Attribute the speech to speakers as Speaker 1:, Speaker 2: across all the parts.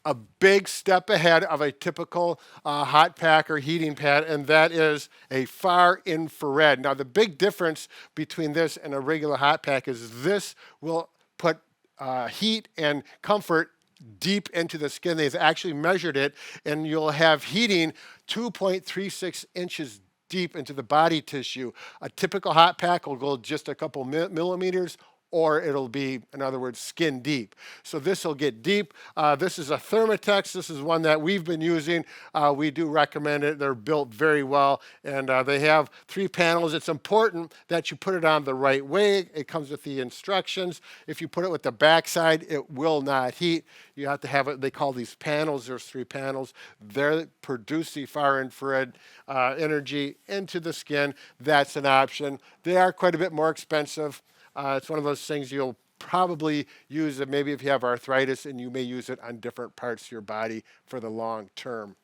Speaker 1: a big step ahead of a typical hot pack or heating pad, and that is a far infrared. Now, the big difference between this and a regular hot pack is this will put heat and comfort deep into the skin. They've actually measured it, and you'll have heating 2.36 inches deep into the body tissue. A typical hot pack will go just a couple millimeters, or it'll be, in other words, skin deep. So this will get deep. This is a Thermatex. This is one that we've been using. We do recommend it. They're built very well, and they have 3 panels. It's important that you put it on the right way. It comes with the instructions. If you put it with the back side, it will not heat. You have to have it. They call these panels. There's 3 panels. They produce the far infrared energy into the skin. That's an option. They are quite a bit more expensive. It's one of those things you'll probably use it maybe if you have arthritis, and you may use it on different parts of your body for the long term.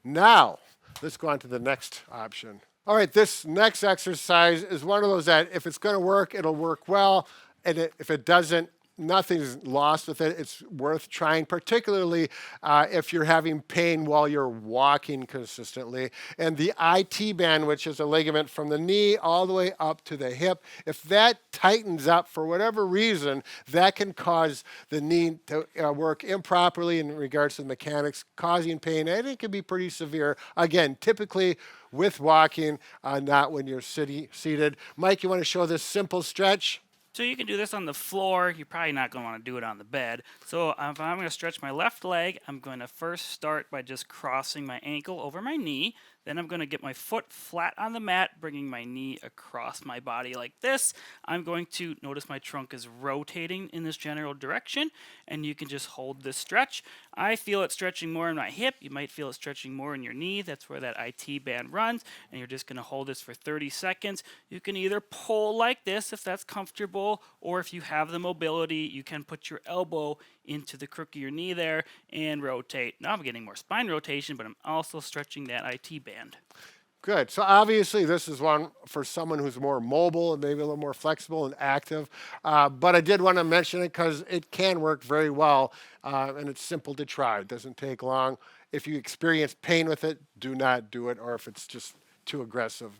Speaker 1: Now, let's go on to the next option. All right, this next exercise is one of those that if it's going to work, it'll work well. And if it doesn't, nothing's lost with it. It's worth trying, particularly if you're having pain while you're walking consistently. And the IT band, which is a ligament from the knee all the way up to the hip, if that tightens up for whatever reason, that can cause the knee to work improperly in regards to the mechanics, causing pain, and it can be pretty severe. Again, typically with walking, not when you're seated. Mike, you want to show this simple stretch?
Speaker 2: So you can do this on the floor. You're probably not going to want to do it on the bed. So if I'm going to stretch my left leg, I'm going to first start by just crossing my ankle over my knee. Then I'm going to get my foot flat on the mat, bringing my knee across my body like this. I'm going to notice my trunk is rotating in this general direction, and you can just hold this stretch. I feel it stretching more in my hip. You might feel it stretching more in your knee. That's where that IT band runs, and you're just going to hold this for 30 seconds. You can either pull like this if that's comfortable, or if you have the mobility, you can put your elbow into the crook of your knee there and rotate. Now I'm getting more spine rotation, but I'm also stretching that IT band.
Speaker 1: Good. So obviously, this is one for someone who's more mobile and maybe a little more flexible and active. But I did want to mention it because it can work very well, and it's simple to try. It doesn't take long. If you experience pain with it, do not do it, or if it's just too aggressive,